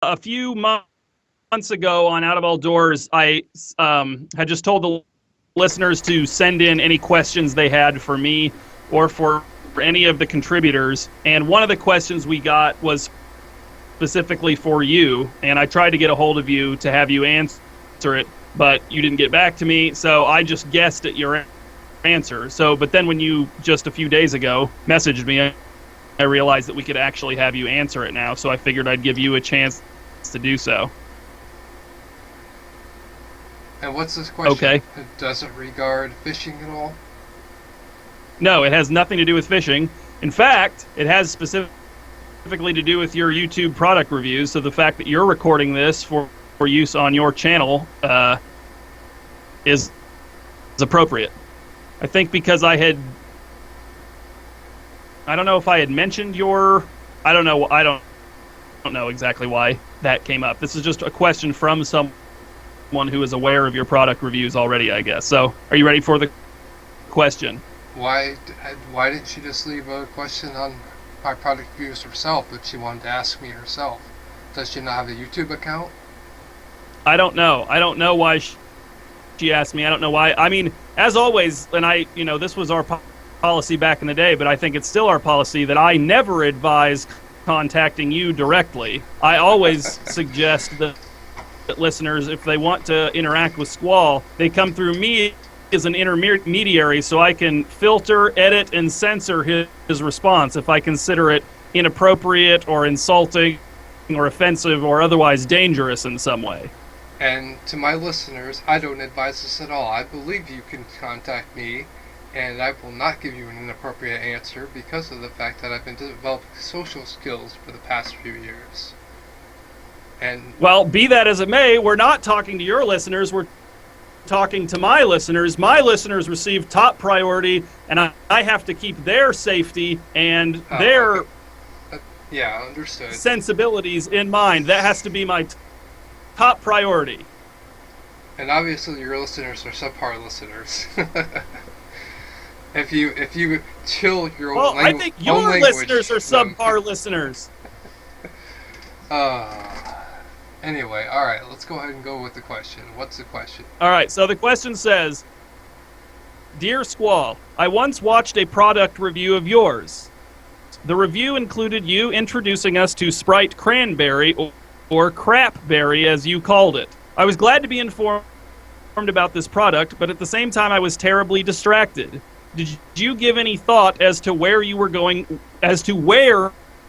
a few months ago on Out of All Doors, I had just told the listeners to send in any questions they had for me or for any of the contributors. And one of the questions we got was specifically for you, and I tried to get a hold of you to have you answer it, but you didn't get back to me, so I just guessed at your answer. So, but then when you just a few days ago messaged me, I realized that we could actually have you answer it now, so I figured I'd give you a chance to do so. And what's this question? Okay. It doesn't regard fishing at all? No, it has nothing to do with fishing. In fact, it has specifically to do with your YouTube product reviews, so the fact that you're recording this for use on your channel is appropriate. I think because I don't know if I had mentioned I don't know exactly why that came up. This is just a question from someone who is aware of your product reviews already, I guess. So, are you ready for the question? Why didn't she just leave a question on my product reviews herself if she wanted to ask me herself? Does she not have a YouTube account? I don't know. I don't know why she asked me. I don't know why. I mean, as always, and this was our policy back in the day, but I think it's still our policy that I never advise contacting you directly. I always suggest that listeners, if they want to interact with Squall, they come through me as an intermediary so I can filter, edit, and censor his response if I consider it inappropriate or insulting or offensive or otherwise dangerous in some way. And to my listeners, I don't advise this at all. I believe you can contact me, and I will not give you an inappropriate answer because of the fact that I've been developing social skills for the past few years. And well, be that as it may, we're not talking to your listeners, we're talking to my listeners. My listeners receive top priority, and I have to keep their safety and their understood. sensibilities in mind. That has to be my top priority. And obviously your listeners are subpar listeners. If you chill your own language. I think your listeners are subpar listeners. Anyway, alright, let's go ahead and go with the question. What's the question? Alright, so the question says, Dear Squall, I once watched a product review of yours. The review included you introducing us to Sprite Cranberry, or Crapberry as you called it. I was glad to be informed about this product, but at the same time I was terribly distracted. Did you give any thought as to where you were going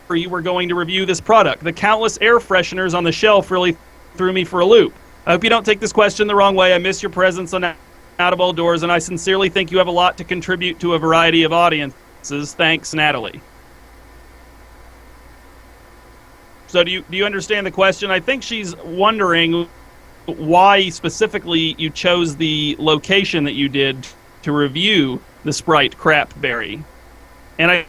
to review this product? The countless air fresheners on the shelf really threw me for a loop. I hope you don't take this question the wrong way. I miss your presence on Out of All Doors, and I sincerely think you have a lot to contribute to a variety of audiences. Thanks, Natalie. So do you understand the question? I think she's wondering why specifically you chose the location that you did to review the Sprite Crapberry. And I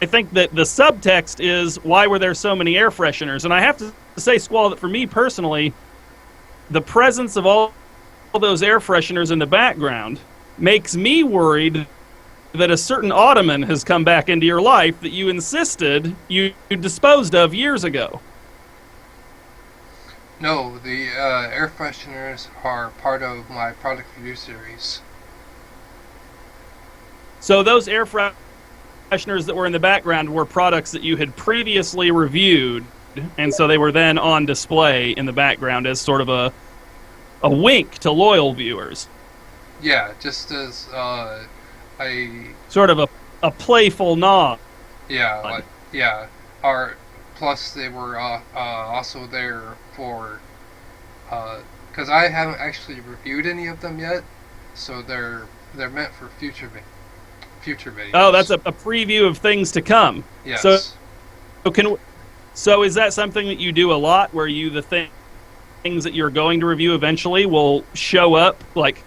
think that the subtext is, why were there so many air fresheners? And I have to say, Squall, that for me personally, the presence of all those air fresheners in the background makes me worried that a certain ottoman has come back into your life that you insisted you disposed of years ago. No, the air fresheners are part of my product review series. So those air fresheners that were in the background were products that you had previously reviewed, and so they were then on display in the background as sort of a wink to loyal viewers. Yeah, just as sort of a playful nod. Yeah, plus they were also there for because I haven't actually reviewed any of them yet, so they're meant for future videos. Oh, that's a preview of things to come. Yes. So is that something that you do a lot, where the things that you're going to review eventually will show up, like,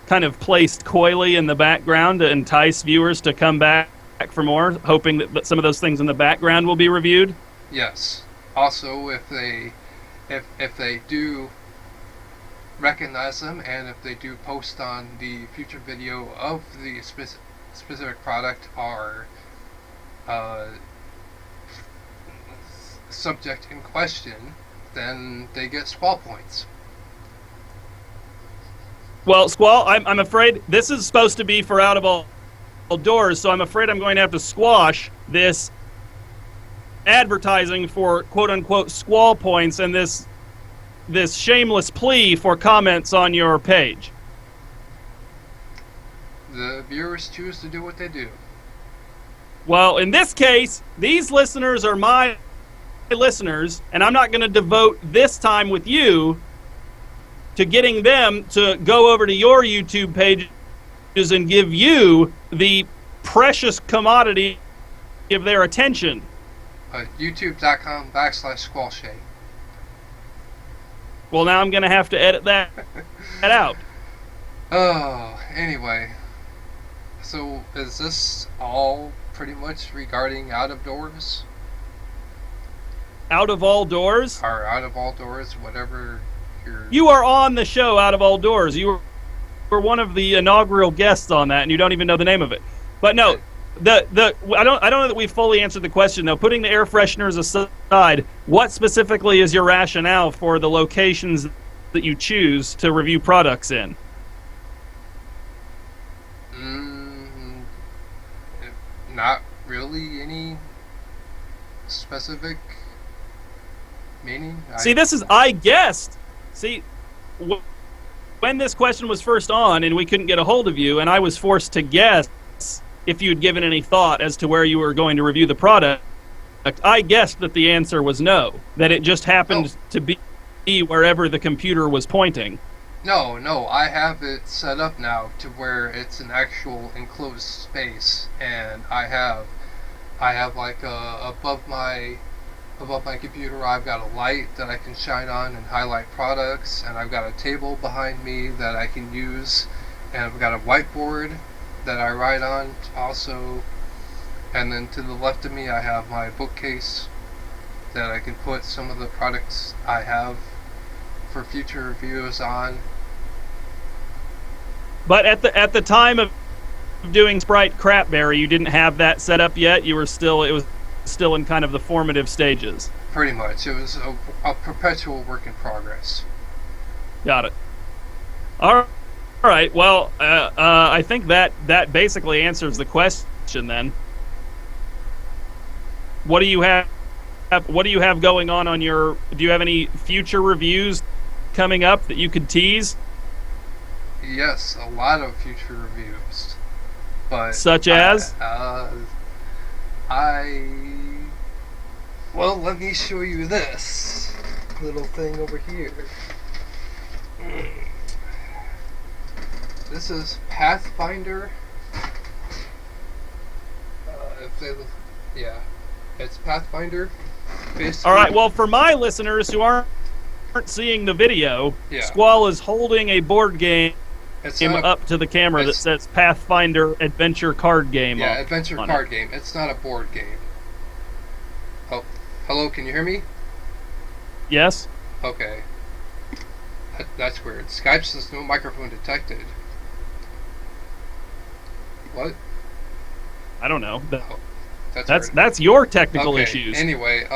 kind of placed coyly in the background to entice viewers to come back for more, hoping that some of those things in the background will be reviewed? Yes. Also, if they do recognize them, and if they do post on the future video of the specific product, or subject in question, then they get Squall points. Well, Squall, I'm afraid this is supposed to be for Out of All Doors, so I'm afraid I'm going to have to squash this advertising for quote-unquote Squall points and this shameless plea for comments on your page. The viewers choose to do what they do. Well, in this case, these listeners are my listeners, and I'm not going to devote this time with you to getting them to go over to your YouTube pages and give you the precious commodity of their attention. YouTube.com/squallshade. Well, now I'm going to have to edit that out. Oh, anyway. So, is this all pretty much regarding Out of Doors? Out of All Doors? Or Out of All Doors, whatever you're... You are on the show Out of All Doors. You were one of the inaugural guests on that, and you don't even know the name of it. But no, I don't know that we fully answered the question, though. Putting the air fresheners aside, what specifically is your rationale for the locations that you choose to review products in? Not really any specific meaning. See, this is, I guessed. See, when this question was first on and we couldn't get a hold of you, and I was forced to guess if you'd given any thought as to where you were going to review the product, I guessed that the answer was no, that it just happened to be wherever the computer was pointing. No, I have it set up now to where it's an actual enclosed space, and I have like above my computer I've got a light that I can shine on and highlight products, and I've got a table behind me that I can use, and I've got a whiteboard that I write on also, and then to the left of me I have my bookcase that I can put some of the products I have for future reviews on. But at the time of doing Sprite Crapberry, you didn't have that set up yet. It was still in kind of the formative stages. Pretty much, it was a perpetual work in progress. Got it. All right. Well, I think that basically answers the question. Then, what do you have? What do you have going on your? Do you have any future reviews coming up that you could tease? Yes, a lot of future reviews, but such as well, let me show you this little thing over here. This is Pathfinder. It's Pathfinder. Basically, all right. Well, for my listeners who aren't seeing the video, Squall is holding a board game. Up to the camera that says Pathfinder Adventure Card Game. Yeah, Adventure Card Game. It's not a board game. Oh, hello, can you hear me? Yes. Okay. That's weird. Skype says no microphone detected. What? I don't know. That's your technical issues. Anyway,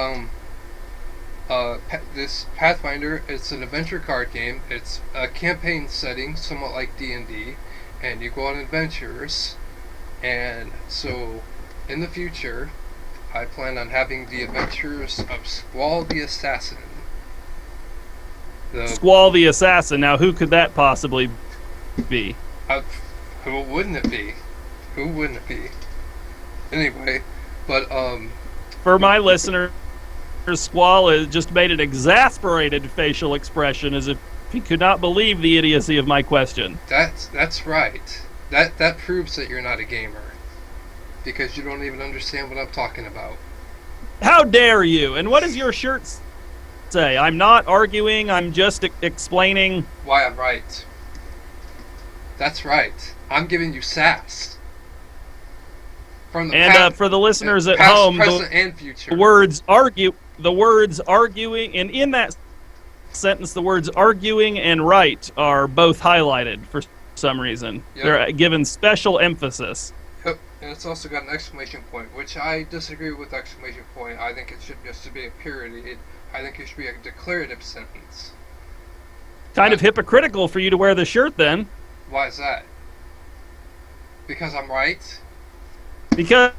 this Pathfinder, it's an adventure card game. It's a campaign setting, somewhat like D&D, and you go on adventures. And so, in the future, I plan on having the adventures of Squall the Assassin. Squall the Assassin. Now, who could that possibly be? Who wouldn't it be? Who wouldn't it be? Anyway, but for my listener, Squall has just made an exasperated facial expression as if he could not believe the idiocy of my question. That's right. That proves that you're not a gamer, because you don't even understand what I'm talking about. How dare you? And what does your shirt say? I'm not arguing, I'm just explaining why I'm right. That's right. I'm giving you sass. From the and for the listeners at past, home, present, and future. The words arguing, and in that sentence, the words arguing and right are both highlighted for some reason. Yep. They're given special emphasis. And it's also got an exclamation point, which I disagree with exclamation point. I think it should just be a period. I think it should be a declarative sentence. Kind of hypocritical for you to wear the shirt then. Why is that? Because I'm right? Because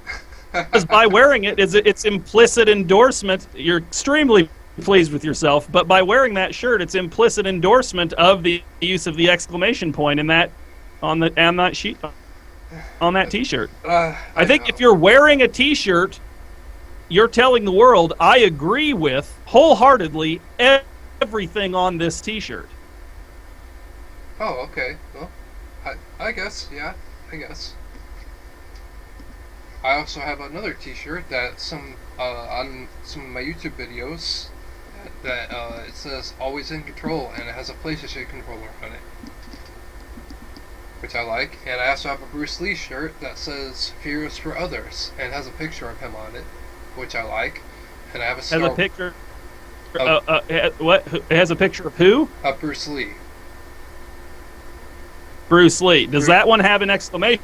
by wearing it, it's implicit endorsement. You're extremely pleased with yourself, but by wearing that shirt, it's implicit endorsement of the use of the exclamation point in that on that sheet on that T-shirt. I think if you're wearing a T-shirt, you're telling the world, I agree with wholeheartedly everything on this T-shirt. Oh, okay. Well, I guess, yeah, I guess. I also have another T-shirt that on some of my YouTube videos that it says "Always in Control" and it has a PlayStation controller on it, which I like. And I also have a Bruce Lee shirt that says "Fear is for Others" and has a picture of him on it, which I like. And I have a picture. What? It has a picture of who? Bruce Lee. Bruce Lee. Does that one have an exclamation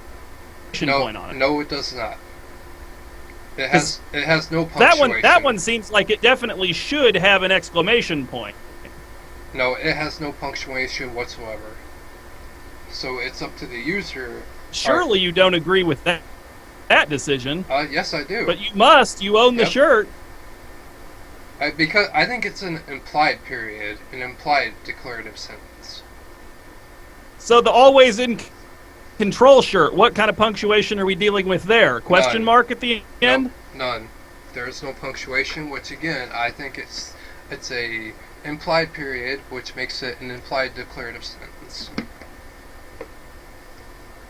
point on it? No, it does not. It has no punctuation. That one seems like it definitely should have an exclamation point. No, it has no punctuation whatsoever. So it's up to the user. Surely you don't agree with that decision. Yes, I do. But you must. You own the shirt. Because I think it's an implied period, an implied declarative sentence. So the always in control shirt, what kind of punctuation are we dealing with there? Question mark at the end? Nope, none. There is no punctuation, which again, I think it's a implied period, which makes it an implied declarative sentence.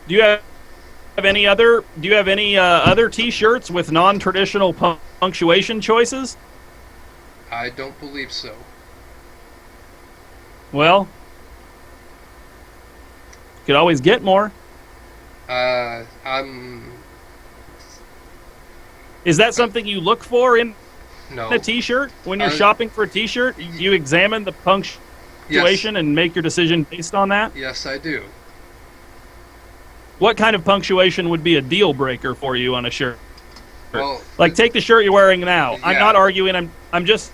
Do you have any other T-shirts with non-traditional punctuation choices? I don't believe so. Well, you could always get more. Is that something you look for in a T-shirt? When you're shopping for a T-shirt, you examine the punctuation and make your decision based on that? Yes, I do. What kind of punctuation would be a deal breaker for you on a shirt? Well, like, take the shirt you're wearing now. Yeah. I'm not arguing. I'm just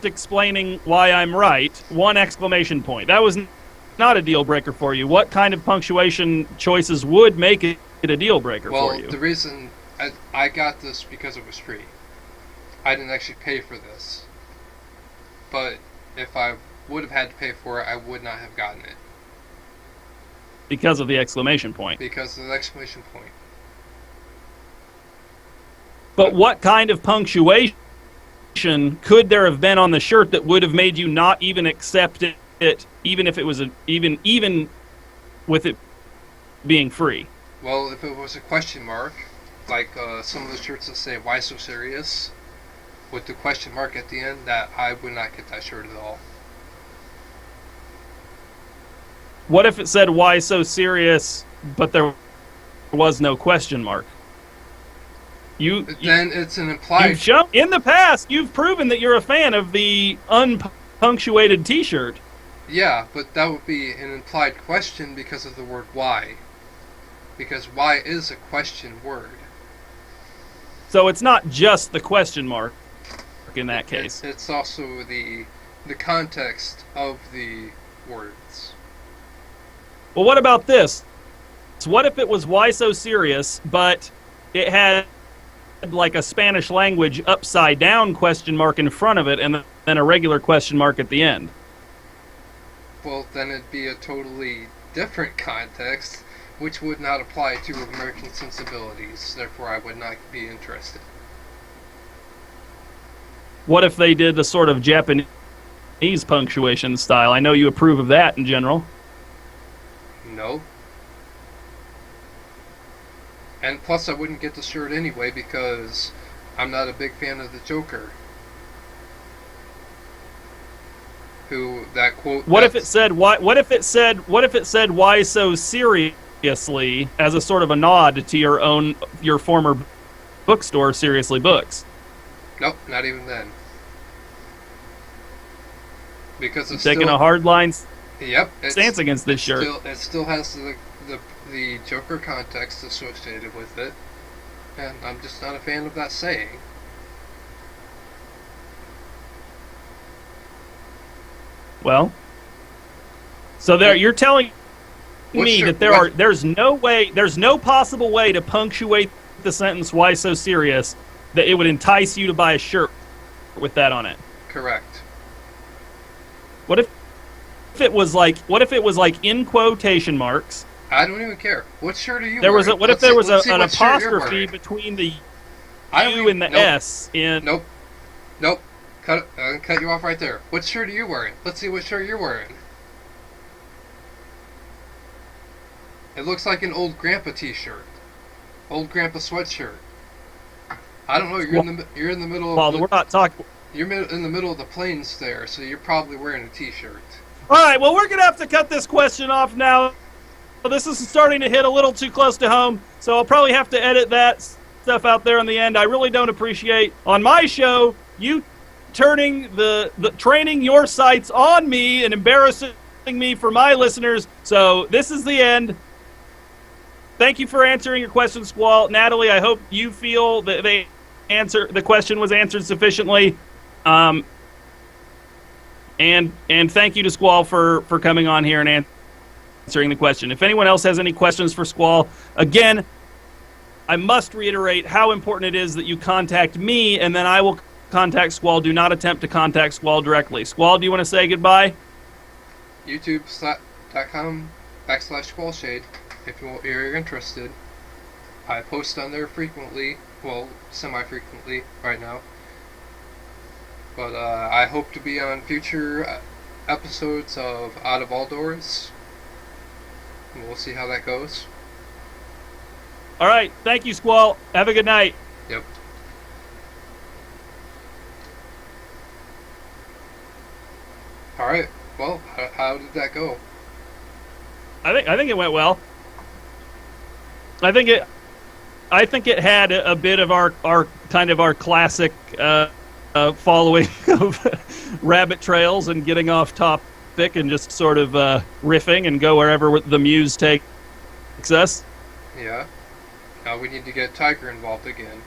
explaining why I'm right. One exclamation point. That was not a deal breaker for you. What kind of punctuation choices would make it a deal breaker for you? Well, the reason I got this because it was free. I didn't actually pay for this. But if I would have had to pay for it, I would not have gotten it. Because of the exclamation point. Because of the exclamation point. But what kind of punctuation could there have been on the shirt that would have made you not even accept it, even if it was even with it being free? Well, if it was a question mark, like some of the shirts that say "Why so serious?" with the question mark at the end, that I would not get that shirt at all. What if it said "Why so serious?" but there was no question mark? Then it's an implied. In the past, you've proven that you're a fan of the unpunctuated T-shirt. Yeah, but that would be an implied question because of the word "why." Because "why" is a question word. So it's not just the question mark in that case. It's also the context of the words. Well, what about this? So what if it was "Why so serious?" but it had like a Spanish language upside down question mark in front of it and then a regular question mark at the end? Well, then it'd be a totally different context, which would not apply to American sensibilities. Therefore, I would not be interested. What if they did the sort of Japanese punctuation style? I know you approve of that in general. No. And plus, I wouldn't get the shirt anyway because I'm not a big fan of the Joker. Who that quote? What if it said why? What if it said "Why so seriously" as a sort of a nod to your former bookstore, Seriously Books? Nope, not even then. Because it's taking a hard line stance against this shirt. It still has the the Joker context associated with it, and I'm just not a fan of that saying. Well, so there you're telling me that there's no possible way to punctuate the sentence "Why so serious" that it would entice you to buy a shirt with that on it. Correct. What if it was like in quotation marks? I don't even care. What shirt are you There was wearing? what if there was an Let's see what shirt you're apostrophe wearing. between the I don't U even- and the nope. S in? Nope. Cut you off right there. What shirt are you wearing? Let's see what shirt you're wearing. It looks like an old grandpa T-shirt, old grandpa sweatshirt. I don't know. You're in the middle. Well, we're not talking. You're in the middle of the plains there, so you're probably wearing a T-shirt. All right. Well, we're gonna have to cut this question off now. This is starting to hit a little too close to home, so I'll probably have to edit that stuff out there in the end. I really don't appreciate on my show you turning training your sights on me and embarrassing me for my listeners. So this is the end. Thank you for answering your question, Squall. Natalie, I hope you feel that the question was answered sufficiently. And thank you to Squall for coming on here and answering the question. If anyone else has any questions for Squall, again, I must reiterate how important it is that you contact me, and then I will contact Squall. Do not attempt to contact Squall directly. Squall, do you want to say goodbye? YouTube.com/squallshade if you're interested. I post on there frequently, well, semi-frequently right now. But I hope to be on future episodes of Out of All Doors. And we'll see how that goes. All right. Thank you, Squall. Have a good night. Yep. Alright. Well, how did that go? I think it went well. I think it had a bit of our kind of our classic following of rabbit trails and getting off topic and just sort of riffing and go wherever the muse takes us. Yeah. Now we need to get Tiger involved again.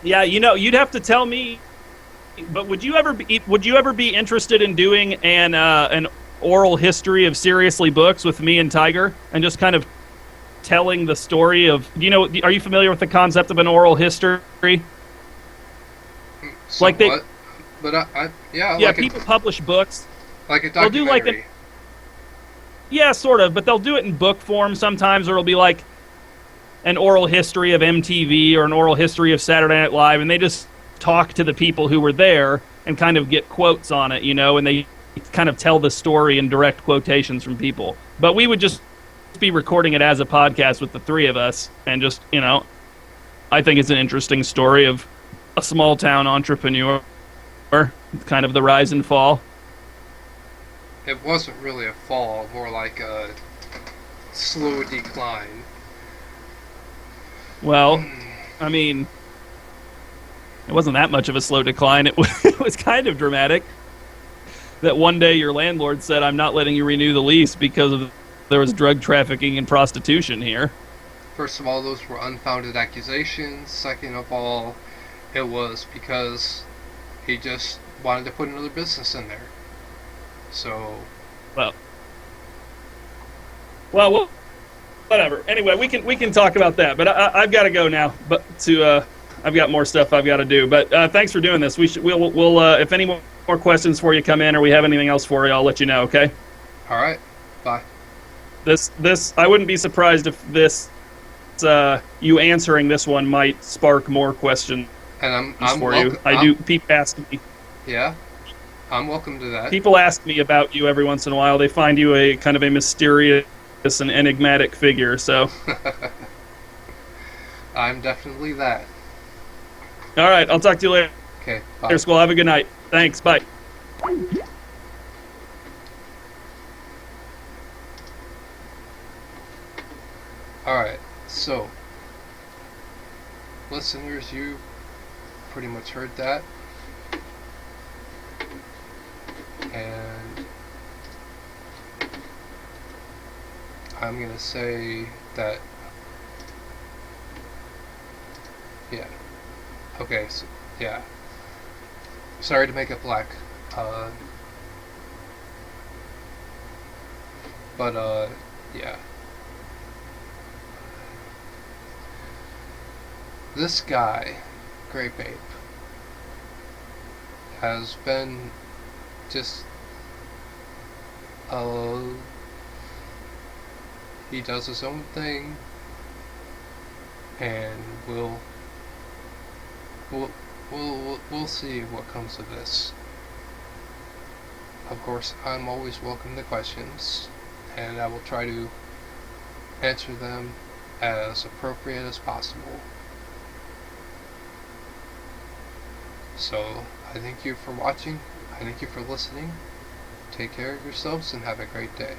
Yeah, you'd have to tell me. But would you ever be interested in doing an oral history of Seriously Books with me and Tiger and just kind of telling the story of, are you familiar with the concept of an oral history? Somewhat. But yeah, like people publish books. Like a They'll documentary. do yeah, sort of, but they'll do it in book form sometimes, or it'll be like an oral history of MTV or an oral history of Saturday Night Live, and they just talk to the people who were there and kind of get quotes on it, and they kind of tell the story in direct quotations from people. But we would just be recording it as a podcast with the three of us, and just, I think it's an interesting story of a small town entrepreneur, kind of the rise and fall. It wasn't really a fall, more like a slow decline. Well, I mean, it wasn't that much of a slow decline. It was kind of dramatic. That one day your landlord said, "I'm not letting you renew the lease because there was drug trafficking and prostitution here." First of all, those were unfounded accusations. Second of all, it was because he just wanted to put another business in there. So, well, whatever. Anyway, we can talk about that. But I've got to go now. But I've got more stuff I've got to do. But thanks for doing this. We'll if any more questions for you come in, or we have anything else for you, I'll let you know. Okay. all right, bye. This I wouldn't be surprised if this you answering this one might spark more questions And for you. People ask me. Yeah, I'm welcome to that. People ask me about you every once in a while. They find you a kind of a mysterious and enigmatic figure. So, I'm definitely that. all right, I'll talk to you later. Okay, bye. Here, Squall. Have a good night. Thanks. Bye. Alright, so, listeners, you pretty much heard that. And I'm gonna say that, yeah. Okay, so, yeah. Sorry to make it black. Uh, but, yeah. This guy, GrapeApe, has been just, uh, he does his own thing, and we'll see what comes of this. Of course, I'm always welcome to questions, and I will try to answer them as appropriate as possible. So, I thank you for watching. I thank you for listening. Take care of yourselves and have a great day.